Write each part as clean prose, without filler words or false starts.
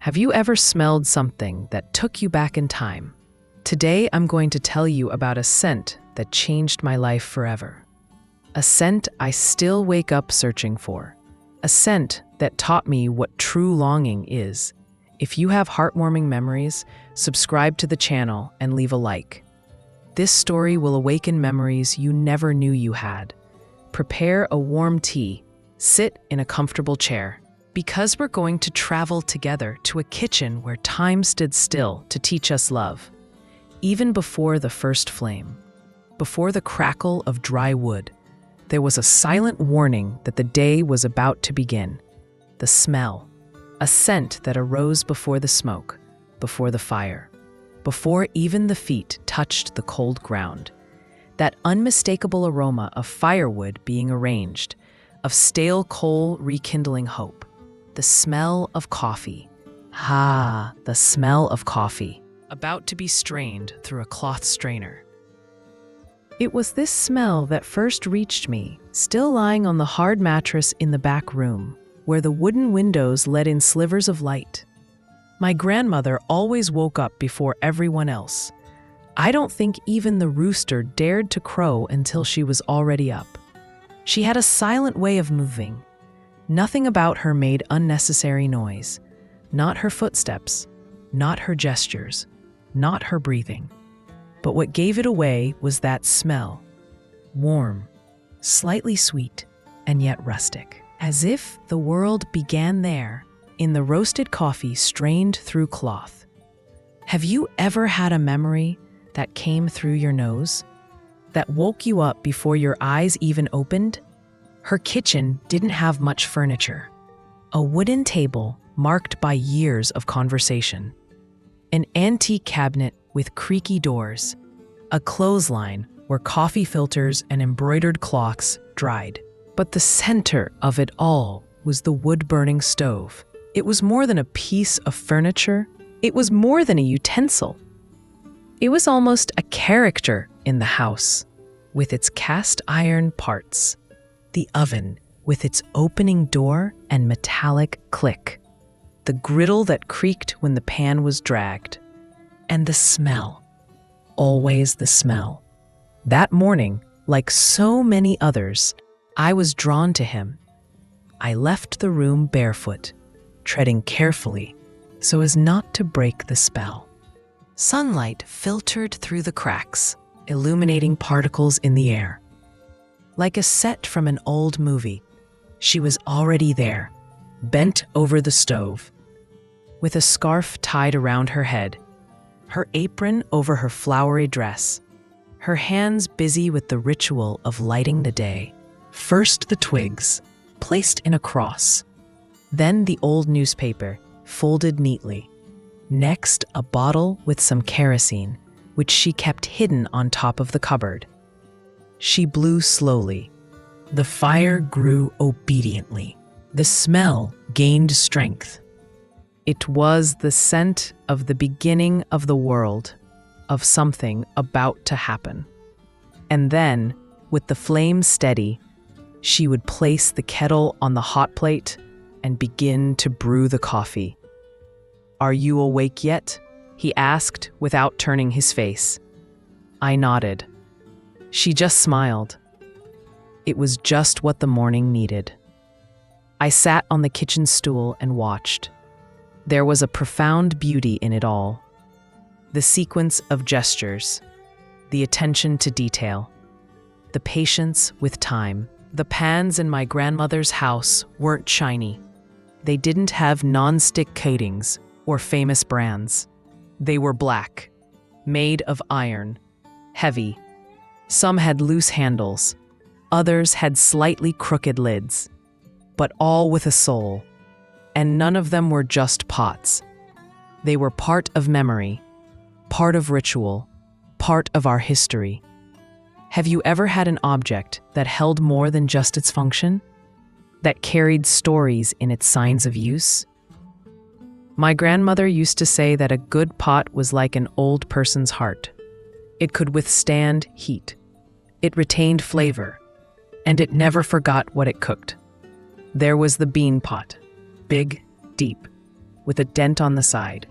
Have you ever smelled something that took you back in time? Today, I'm going to tell you about a scent that changed my life forever. A scent I still wake up searching for. A scent that taught me what true longing is. If you have heartwarming memories, subscribe to the channel and leave a like. This story will awaken memories you never knew you had. Prepare a warm tea. Sit in a comfortable chair. Because we're going to travel together to a kitchen where time stood still to teach us love. Even before the first flame, before the crackle of dry wood, there was a silent warning that the day was about to begin. The smell, a scent that arose before the smoke, before the fire, before even the feet touched the cold ground. That unmistakable aroma of firewood being arranged, of stale coal rekindling hope. The smell of coffee. Ah, the smell of coffee, about to be strained through a cloth strainer. It was this smell that first reached me, still lying on the hard mattress in the back room, where the wooden windows let in slivers of light. My grandmother always woke up before everyone else. I don't think even the rooster dared to crow until she was already up. She had a silent way of moving. Nothing about her made unnecessary noise. Not her footsteps, not her gestures, not her breathing. But what gave it away was that smell. Warm, slightly sweet, and yet rustic. As if the world began there, in the roasted coffee strained through cloth. Have you ever had a memory that came through your nose? That woke you up before your eyes even opened? Her kitchen didn't have much furniture. A wooden table marked by years of conversation. An antique cabinet with creaky doors. A clothesline where coffee filters and embroidered clocks dried. But the center of it all was the wood-burning stove. It was more than a piece of furniture. It was more than a utensil. It was almost a character in the house, with its cast iron parts. The oven, with its opening door and metallic click. The griddle that creaked when the pan was dragged. And the smell. Always the smell. That morning, like so many others, I was drawn to him. I left the room barefoot, treading carefully so as not to break the spell. Sunlight filtered through the cracks, illuminating particles in the air. Like a set from an old movie, she was already there, bent over the stove, with a scarf tied around her head, her apron over her flowery dress, her hands busy with the ritual of lighting the day. First the twigs, placed in a cross, then the old newspaper, folded neatly. Next, a bottle with some kerosene, which she kept hidden on top of the cupboard. She blew slowly. The fire grew obediently. The smell gained strength. It was the scent of the beginning of the world, of something about to happen. And then, with the flame steady, she would place the kettle on the hot plate and begin to brew the coffee. "Are you awake yet?" he asked without turning his face. I nodded. She just smiled. It was just what the morning needed. I sat on the kitchen stool and watched. There was a profound beauty in it all. The sequence of gestures, the attention to detail, the patience with time. The pans in my grandmother's house weren't shiny. They didn't have non-stick coatings or famous brands. They were black, made of iron, heavy. Some had loose handles, others had slightly crooked lids, but all with a soul. And none of them were just pots. They were part of memory, part of ritual, part of our history. Have you ever had an object that held more than just its function? That carried stories in its signs of use? My grandmother used to say that a good pot was like an old person's heart. It could withstand heat. It retained flavor, and it never forgot what it cooked. There was the bean pot, big, deep, with a dent on the side.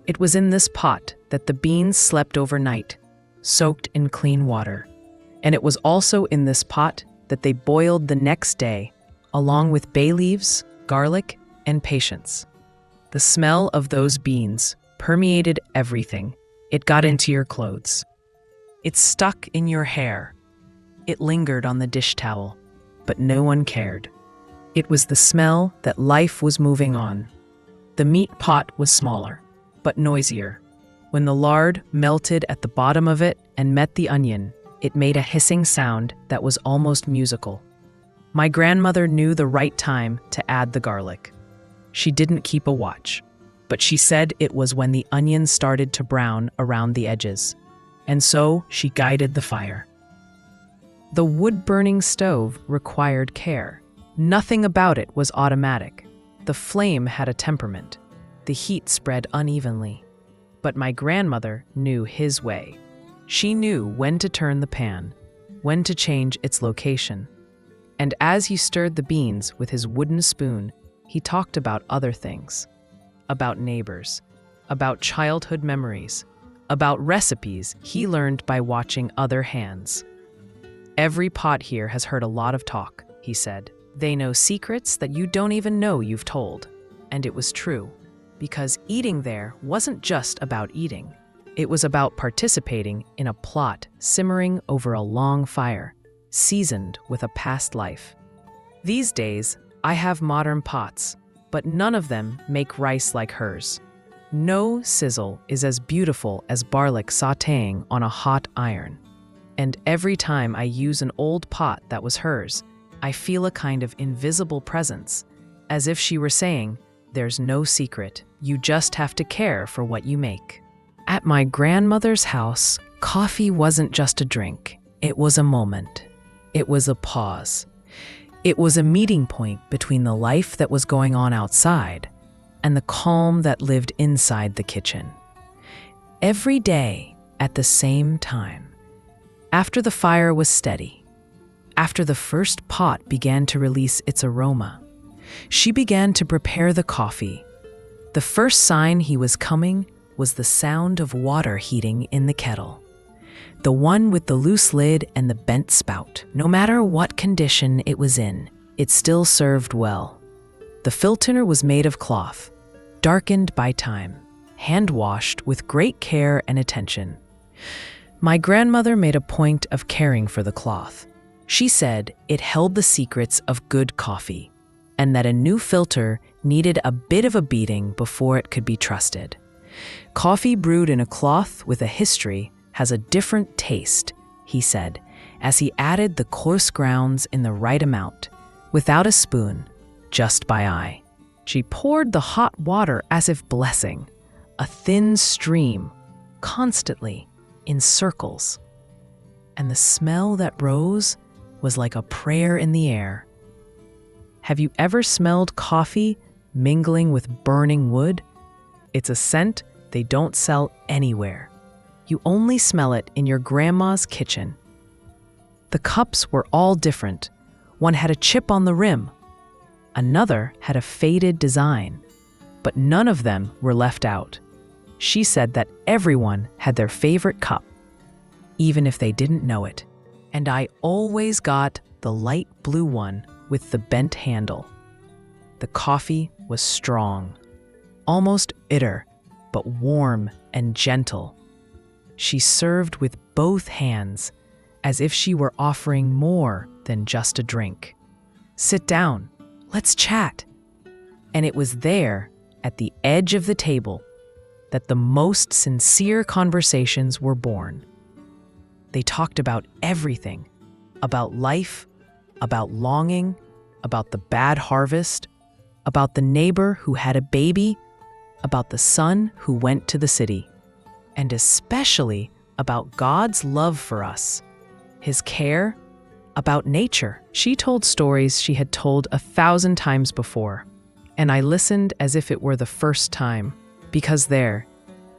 It was in this pot that the beans slept overnight, soaked in clean water. And it was also in this pot that they boiled the next day, along with bay leaves, garlic, and patience. The smell of those beans permeated everything. It got into your clothes. It stuck in your hair. It lingered on the dish towel, but no one cared. It was the smell that life was moving on. The meat pot was smaller, but noisier. When the lard melted at the bottom of it and met the onion, it made a hissing sound that was almost musical. My grandmother knew the right time to add the garlic. She didn't keep a watch, but she said it was when the onions started to brown around the edges, and so she guided the fire. The wood-burning stove required care. Nothing about it was automatic. The flame had a temperament. The heat spread unevenly. But my grandmother knew his way. She knew when to turn the pan, when to change its location. And as he stirred the beans with his wooden spoon, he talked about other things. About neighbors, about childhood memories, about recipes he learned by watching other hands. Every pot here has heard a lot of talk, he said. They know secrets that you don't even know you've told. And it was true, because eating there wasn't just about eating. It was about participating in a plot simmering over a long fire, seasoned with a past life. These days, I have modern pots, but none of them make rice like hers. No sizzle is as beautiful as garlic sautéing on a hot iron. And every time I use an old pot that was hers, I feel a kind of invisible presence, as if she were saying, "There's no secret, you just have to care for what you make." At my grandmother's house, coffee wasn't just a drink. It was a moment. It was a pause. It was a meeting point between the life that was going on outside and the calm that lived inside the kitchen. Every day, at the same time, after the fire was steady, after the first pot began to release its aroma, she began to prepare the coffee. The first sign he was coming was the sound of water heating in the kettle. The one with the loose lid and the bent spout. No matter what condition it was in, it still served well. The filter was made of cloth, darkened by time, hand-washed with great care and attention. My grandmother made a point of caring for the cloth. She said it held the secrets of good coffee, and that a new filter needed a bit of a beating before it could be trusted. Coffee brewed in a cloth with a history has a different taste, he said, as he added the coarse grounds in the right amount, without a spoon, just by eye. She poured the hot water as if blessing, a thin stream, constantly, in circles. And the smell that rose was like a prayer in the air. Have you ever smelled coffee mingling with burning wood? It's a scent they don't sell anywhere. You only smell it in your grandma's kitchen. The cups were all different. One had a chip on the rim. Another had a faded design. But none of them were left out. She said that everyone had their favorite cup, even if they didn't know it. And I always got the light blue one with the bent handle. The coffee was strong, almost bitter, but warm and gentle. She served with both hands, as if she were offering more than just a drink. "Sit down, let's chat." And it was there, at the edge of the table, that the most sincere conversations were born. They talked about everything, about life, about longing, about the bad harvest, about the neighbor who had a baby, about the son who went to the city, and especially about God's love for us, his care, about nature. She told stories she had told 1,000 times before, and I listened as if it were the first time, because there,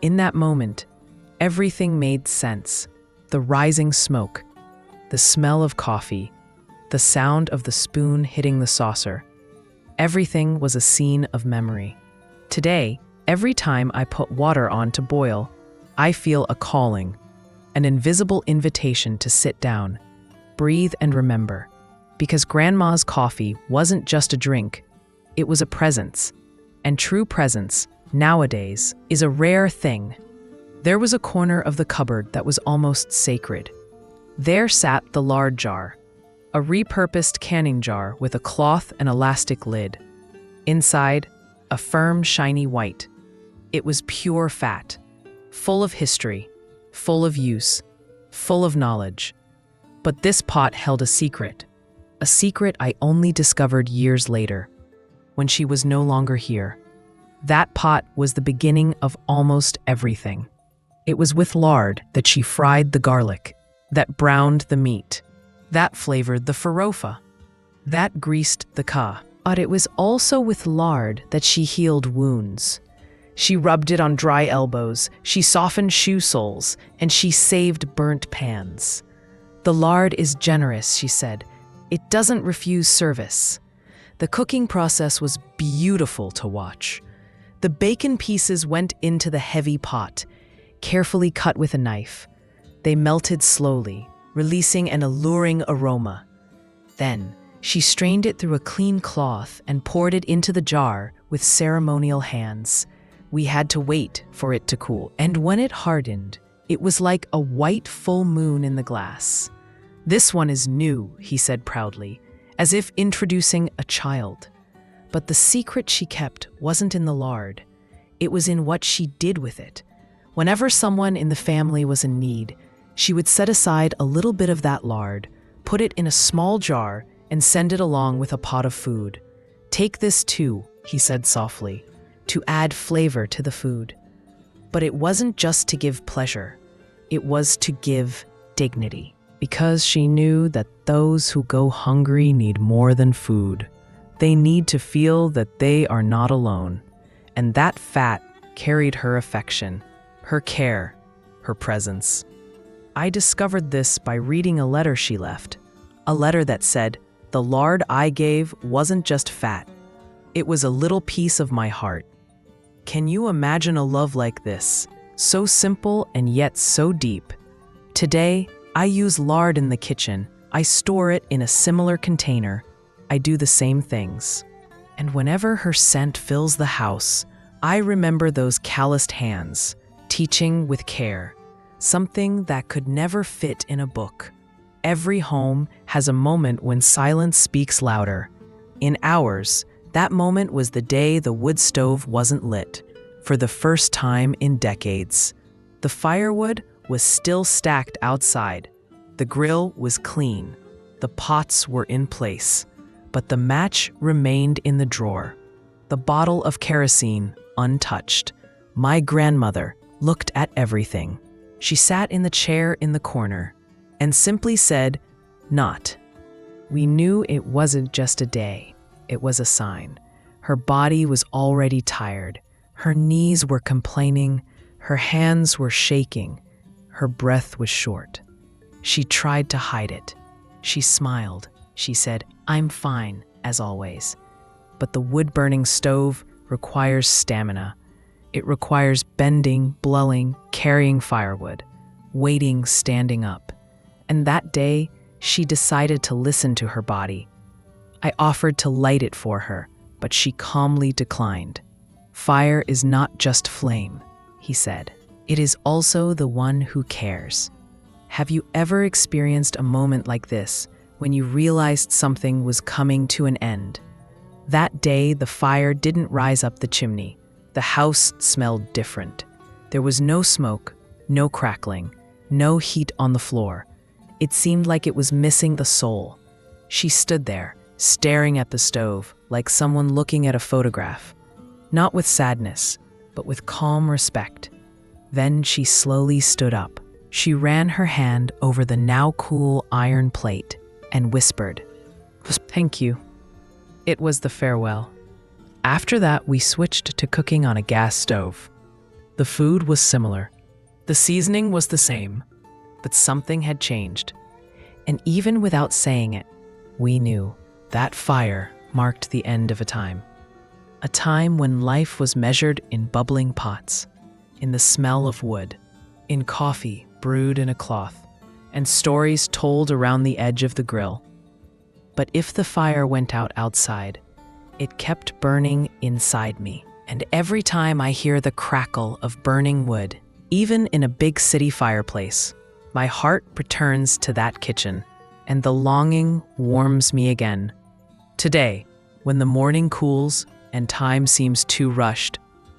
in that moment, everything made sense. The rising smoke, the smell of coffee, the sound of the spoon hitting the saucer. Everything was a scene of memory. Today, every time I put water on to boil, I feel a calling, an invisible invitation to sit down, breathe and remember. Because Grandma's coffee wasn't just a drink, it was a presence. And true presence, nowadays, is a rare thing. There was a corner of the cupboard that was almost sacred. There sat the lard jar, a repurposed canning jar with a cloth and elastic lid. Inside, a firm, shiny white. It was pure fat, full of history, full of use, full of knowledge. But this pot held a secret I only discovered years later, when she was no longer here. That pot was the beginning of almost everything. It was with lard that she fried the garlic, that browned the meat, that flavored the farofa, that greased the ka. But it was also with lard that she healed wounds. She rubbed it on dry elbows, she softened shoe soles, and she saved burnt pans. The lard is generous, she said. It doesn't refuse service. The cooking process was beautiful to watch. The bacon pieces went into the heavy pot, carefully cut with a knife. They melted slowly, releasing an alluring aroma. Then, she strained it through a clean cloth and poured it into the jar with ceremonial hands. We had to wait for it to cool, and when it hardened, it was like a white full moon in the glass. "This one is new," he said proudly, as if introducing a child. But the secret she kept wasn't in the lard. It was in what she did with it. Whenever someone in the family was in need, she would set aside a little bit of that lard, put it in a small jar, and send it along with a pot of food. "Take this too," he said softly, to add flavor to the food. But it wasn't just to give pleasure. It was to give dignity. Because she knew that those who go hungry need more than food. They need to feel that they are not alone. And that fat carried her affection, her care, her presence. I discovered this by reading a letter she left. A letter that said, "The lard I gave wasn't just fat. It was a little piece of my heart." Can you imagine a love like this? So simple and yet so deep. Today, I use lard in the kitchen. I store it in a similar container. I do the same things. And whenever her scent fills the house, I remember those calloused hands, teaching with care, something that could never fit in a book. Every home has a moment when silence speaks louder. In ours, that moment was the day the wood stove wasn't lit, for the first time in decades. The firewood was still stacked outside. The grill was clean. The pots were in place. But the match remained in the drawer. The bottle of kerosene untouched. My grandmother looked at everything. She sat in the chair in the corner and simply said, "Not." We knew it wasn't just a day. It was a sign. Her body was already tired. Her knees were complaining. Her hands were shaking. Her breath was short. She tried to hide it. She smiled. She said, "I'm fine, as always." But the wood-burning stove requires stamina. It requires bending, blowing, carrying firewood, waiting, standing up. And that day, she decided to listen to her body. I offered to light it for her, but she calmly declined. "Fire is not just flame," he said. "It is also the one who cares." Have you ever experienced a moment like this, when you realized something was coming to an end? That day, the fire didn't rise up the chimney. The house smelled different. There was no smoke, no crackling, no heat on the floor. It seemed like it was missing the soul. She stood there, staring at the stove, like someone looking at a photograph. Not with sadness, but with calm respect. Then she slowly stood up. She ran her hand over the now cool iron plate and whispered, "Thank you." It was the farewell. After that, we switched to cooking on a gas stove. The food was similar. The seasoning was the same, but something had changed. And even without saying it, we knew that fire marked the end of a time. A time when life was measured in bubbling pots, in the smell of wood, in coffee brewed in a cloth, and stories told around the edge of the grill. But if the fire went out outside, it kept burning inside me. And every time I hear the crackle of burning wood, even in a big city fireplace, my heart returns to that kitchen, and the longing warms me again. Today, when the morning cools and time seems too rushed,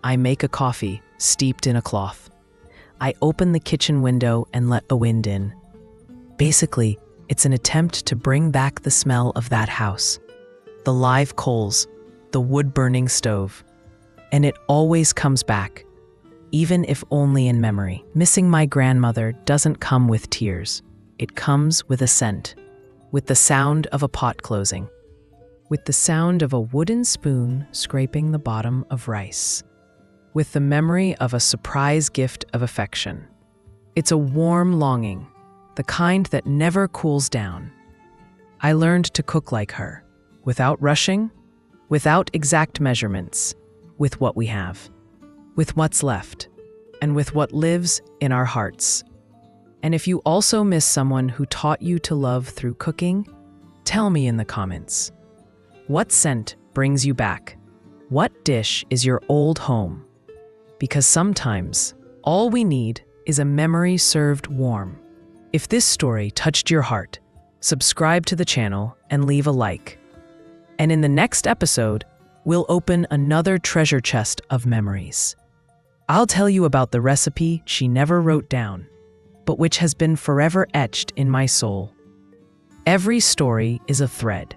I make a coffee steeped in a cloth. I open the kitchen window and let the wind in. Basically, it's an attempt to bring back the smell of that house, the live coals, the wood-burning stove. And it always comes back, even if only in memory. Missing my grandmother doesn't come with tears. It comes with a scent, with the sound of a pot closing, with the sound of a wooden spoon scraping the bottom of rice, with the memory of a surprise gift of affection. It's a warm longing, the kind that never cools down. I learned to cook like her, without rushing, without exact measurements, with what we have, with what's left, and with what lives in our hearts. And if you also miss someone who taught you to love through cooking, tell me in the comments. What scent brings you back? What dish is your old home? Because sometimes, all we need is a memory served warm. If this story touched your heart, subscribe to the channel and leave a like. And in the next episode, we'll open another treasure chest of memories. I'll tell you about the recipe she never wrote down, but which has been forever etched in my soul. Every story is a thread,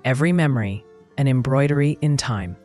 every memory an embroidery in time.